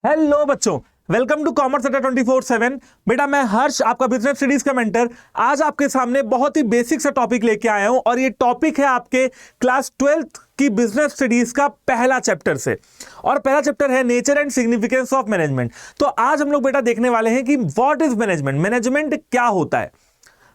Hello बच्चों, welcome to commerce अड्डा 24/7। बेटा मैं हर्ष, आपका बिजनेस स्टडीज का मेंटर, आज आपके सामने बहुत ही बेसिक सा टॉपिक लेके आया हूं और ये टॉपिक है आपके क्लास 12th की बिजनेस स्टडीज का पहला चैप्टर से, और पहला चैप्टर है nature and significance of management. तो आज हम लोग बेटा देखने वाले हैं कि व्हाट इज मैनेजमेंट, मैनेजमेंट क्या होता है,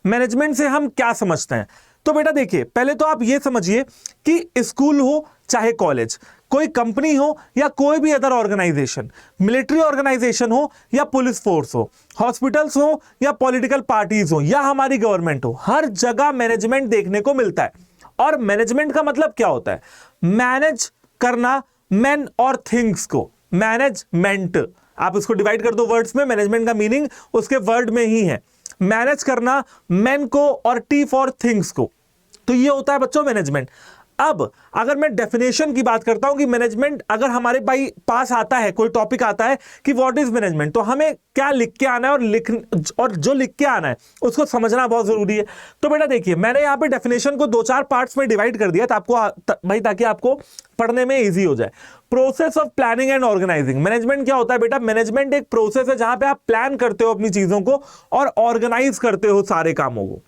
मैनेजमेंट से हम क्या समझते हैं। तो बेटा देखिए, पहले तो आप ये समझिए कि स्कूल हो चाहे कॉलेज, कोई कंपनी हो या कोई भी अदर ऑर्गेनाइजेशन, मिलिट्री ऑर्गेनाइजेशन हो या पुलिस फोर्स हो, हॉस्पिटल्स हो या पॉलिटिकल पार्टीज हो या हमारी गवर्नमेंट हो, हर जगह मैनेजमेंट देखने को मिलता है। और मैनेजमेंट का मतलब क्या होता है? मैनेज करना मैन और थिंग्स को, मैनेजमेंट। आप इसको डिवाइड कर दो वर्ड्स में, मैनेजमेंट का मीनिंग उसके वर्ड में ही है, मैनेज करना मैन को और टी फॉर थिंग्स को। तो ये होता है बच्चों मैनेजमेंट। अब अगर मैं डेफिनेशन की बात करता हूं कि मैनेजमेंट अगर हमारे भाई पास आता है, कोई टॉपिक आता है कि व्हाट इज मैनेजमेंट, तो हमें क्या लिख के आना है और जो लिख के आना है उसको समझना बहुत जरूरी है। तो बेटा देखिए, मैंने यहां पे डेफिनेशन को 2-4 पार्ट्स में डिवाइड कर दिया ताकि आपको पढ़ने में इजी हो जाए। Process of planning and organising. Management क्या होता है बेटा? मैनेजमेंट एक प्रोसेस है जहां पे आप प्लान करते हो अपनी चीजों को और ऑर्गेनाइज करते हो सारे कामों को।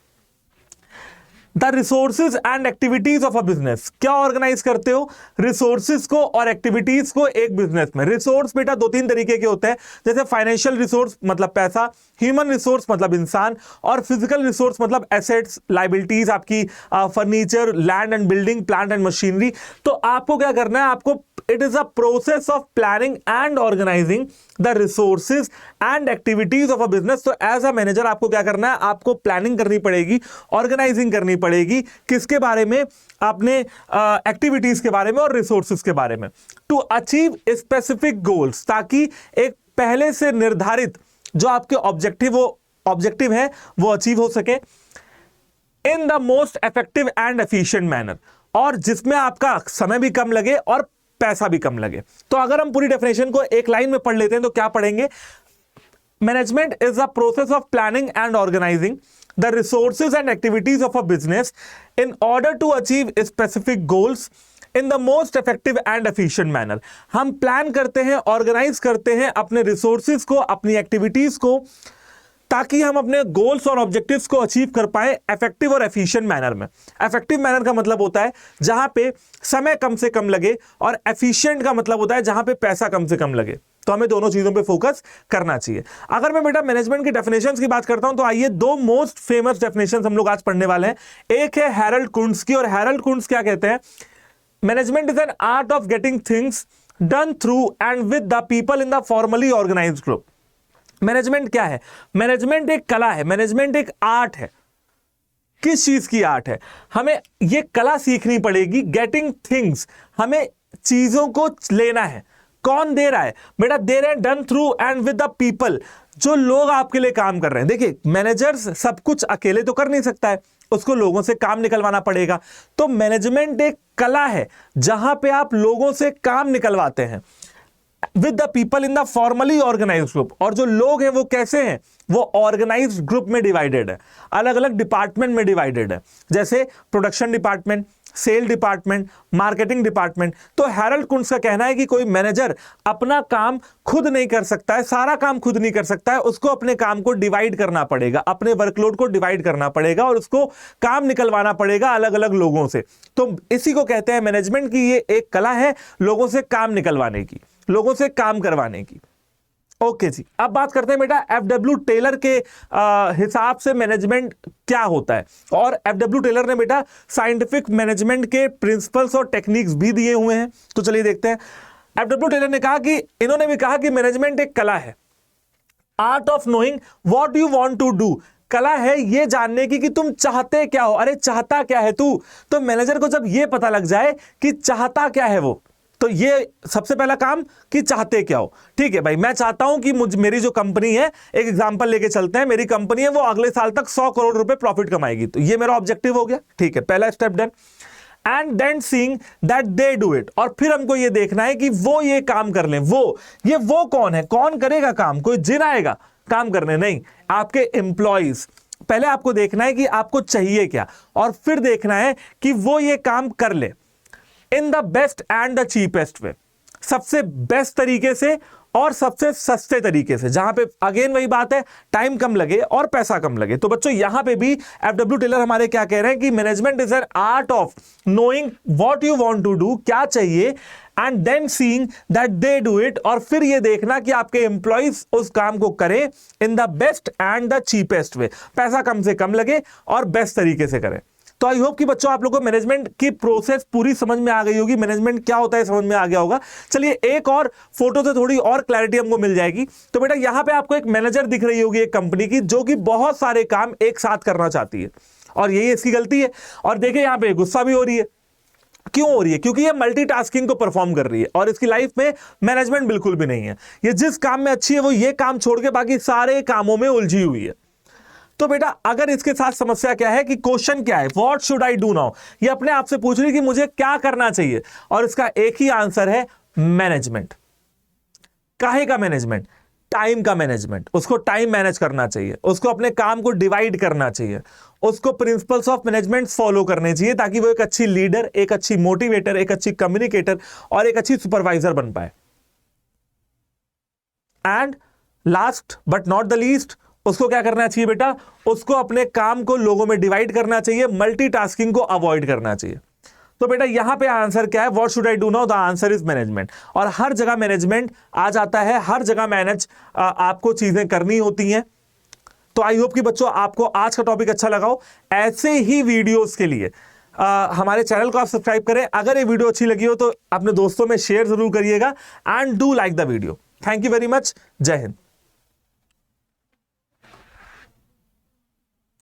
The resources and activities of a business. क्या ऑर्गेनाइज करते हो? रिसोर्सेज को और एक्टिविटीज को एक बिजनेस में। रिसोर्स बेटा 2-3 तरीके के होते हैं, जैसे फाइनेंशियल रिसोर्स मतलब पैसा, ह्यूमन रिसोर्स मतलब इंसान, और फिजिकल रिसोर्स मतलब एसेट्स, लाइबिलिटीज, आपकी furniture, land and building, plant and machinery. तो आपको क्या करना है? आपको it is a process of planning and organising the resources and activities of a business. तो एज अ मैनेजर आपको क्या करना है? आपको प्लानिंग करनी पड़ेगी, ऑर्गेनाइजिंग करनी पड़ेगी। किसके बारे में? अपने एक्टिविटीज के बारे में और रिसोर्सेज के बारे में, टू अचीव स्पेसिफिक गोल्स, ताकि एक पहले से निर्धारित जो आपके ऑब्जेक्टिव है वो अचीव हो सके in the most effective and efficient manner, और जिसमें आपका समय भी कम लगे और पैसा भी कम लगे। तो अगर हम पूरी डेफिनेशन को एक लाइन में पढ़ लेते हैं तो क्या पढ़ेंगे? Management is a process of planning and organising the resources and activities of a business in order to achieve specific goals in the most effective and efficient manner। हम प्लान करते हैं, ऑर्गेनाइज करते हैं अपने रिसोर्सेज को, अपनी activities को, ताकि हम अपने गोल्स और ऑब्जेक्टिव्स को अचीव कर पाए इफेक्टिव और एफिशिएंट मैनर में। इफेक्टिव मैनर का मतलब होता है जहां पे समय कम से कम लगे, और एफिशिएंट का मतलब होता है जहां पे पैसा कम से कम लगे। तो हमें दोनों चीजों पे फोकस करना चाहिए। अगर मैं बेटा मैनेजमेंट की डेफिनेशंस की बात करता हूं तो आइए, 2 मोस्ट फेमस डेफिनेशंस हम लोग आज पढ़ने वाले हैं। एक है हैरोल्ड कुंट्ज की, और हैरोल्ड कुंट्ज क्या कहते हैं? Management is an art of getting things done through and with the people in the formally organised group. Management क्या है? मैनेजमेंट एक कला है, मैनेजमेंट एक आर्ट है। किस चीज की आर्ट है? हमें यह कला सीखनी पड़ेगी। गेटिंग थिंग्स, हमें चीजों को लेना है। कौन दे रहा है बेटा? दे रहे हैं done through and with the people, जो लोग आपके लिए काम कर रहे हैं। देखिए, मैनेजर्स सब कुछ अकेले तो कर नहीं सकता है, उसको लोगों से काम निकलवाना पड़ेगा। तो मैनेजमेंट एक कला है जहां पे आप लोगों से काम निकलवाते हैं, with the people in the formally organised group. और जो लोग हैं वो कैसे हैं? वो ऑर्गेनाइज्ड ग्रुप में डिवाइडेड है, अलग अलग डिपार्टमेंट में डिवाइडेड है, जैसे production department, sale department, marketing department. तो हैरोल्ड कुंट्ज का कहना है कि कोई मैनेजर अपना काम खुद नहीं कर सकता है, सारा काम खुद नहीं कर सकता है, उसको अपने काम को डिवाइड करना पड़ेगा, अपने वर्कलोड को डिवाइड करना पड़ेगा और उसको काम निकलवाना पड़ेगा अलग अलग लोगों से। तो इसी को कहते हैं मैनेजमेंट की ये एक कला है, लोगों से काम निकलवाने की, लोगों से काम करवाने की। ओके जी, अब बात करते हैं बेटा एफडब्ल्यू टेलर के हिसाब से मैनेजमेंट क्या होता है। और एफडब्ल्यू टेलर ने बेटा साइंटिफिक मैनेजमेंट के प्रिंसिपल्स और टेक्निक्स भी दिए हुए हैं। तो चलिए देखते हैं। एफडब्ल्यू टेलर ने कहा कि इन्होंने भी कहा कि मैनेजमेंट एक कला है, art of knowing what you want to do. कला है ये जानने की कि तुम चाहते क्या हो। अरे चाहता क्या है तू? तो मैनेजर को जब ये पता लग जाए कि चाहता क्या है वो, तो ये सबसे पहला काम कि चाहते क्या हो। ठीक है भाई, मैं चाहता हूं कि मेरी जो कंपनी है, एक एग्जांपल लेके चलते हैं, मेरी कंपनी है वो अगले साल तक 100 करोड़ रुपए प्रॉफिट कमाएगी। तो ये मेरा ऑब्जेक्टिव हो गया। ठीक है, पहला step done. And then seeing that they do it, और फिर हमको ये देखना है कि वो ये काम कर लें। वो कौन है? कौन करेगा काम? कोई जिन आएगा काम करने? नहीं, आपके एम्प्लॉइज। पहले आपको देखना है कि आपको चाहिए क्या, और फिर देखना है कि वो ये काम कर ले in the best and the cheapest way. सबसे बेस्ट तरीके से और सबसे सस्ते तरीके से, जहां पे अगेन वही बात है, टाइम कम लगे और पैसा कम लगे। तो बच्चों यहां पे भी एफडब्ल्यू टेलर हमारे क्या कह रहे हैं कि management is an art of knowing what you want to do, क्या चाहिए, and then seeing that they do it, और फिर ये देखना कि आपके एम्प्लॉइज उस काम को करें in the best and the cheapest way, पैसा कम से कम लगे और बेस्ट तरीके से करें। तो आई होप कि बच्चों आप लोगों को मैनेजमेंट की प्रोसेस पूरी समझ में आ गई होगी, मैनेजमेंट क्या होता है समझ में आ गया होगा। चलिए एक और फोटो से थोड़ी और क्लैरिटी हमको मिल जाएगी। तो बेटा यहां पे आपको एक मैनेजर दिख रही होगी एक कंपनी की, जो कि बहुत सारे काम एक साथ करना चाहती है, और यही इसकी गलती है। और देखिए यहां पे गुस्सा भी हो रही है, क्यों हो रही है? क्योंकि ये मल्टीटास्किंग को परफॉर्म कर रही है और इसकी लाइफ में मैनेजमेंट बिल्कुल भी नहीं है। ये जिस काम में अच्छी है वो ये काम छोड़ के बाकी सारे कामों में उलझी हुई है। तो बेटा अगर इसके साथ समस्या क्या है कि क्वेश्चन क्या है, what should I do now, ये अपने आप से पूछ रही है कि मुझे क्या करना चाहिए, और इसका एक ही आंसर है मैनेजमेंट। काहे का मैनेजमेंट? टाइम का मैनेजमेंट। उसको टाइम मैनेज करना चाहिए, उसको अपने काम को डिवाइड करना चाहिए, उसको प्रिंसिपल्स ऑफ मैनेजमेंट फॉलो करने चाहिए, ताकि वो एक अच्छी लीडर, एक अच्छी मोटिवेटर, एक अच्छी कम्युनिकेटर और एक अच्छी सुपरवाइजर बन पाए। And last but not the least, उसको क्या करना चाहिए बेटा? उसको अपने काम को लोगों में डिवाइड करना चाहिए, मल्टीटास्किंग को अवॉइड करना चाहिए। तो बेटा यहां पे आंसर क्या है? What should I do now? The answer is management. और हर जगह मैनेजमेंट आ जाता है, हर जगह मैनेज आपको चीजें करनी होती हैं। तो आई होप कि बच्चों आपको आज का टॉपिक अच्छा लगा हो। ऐसे ही वीडियोस के लिए हमारे चैनल को आप सब्सक्राइब करें। अगर ये वीडियो अच्छी लगी हो तो अपने दोस्तों में शेयर जरूर करिएगा, and do like the video. Thank you very much. जय हिंद।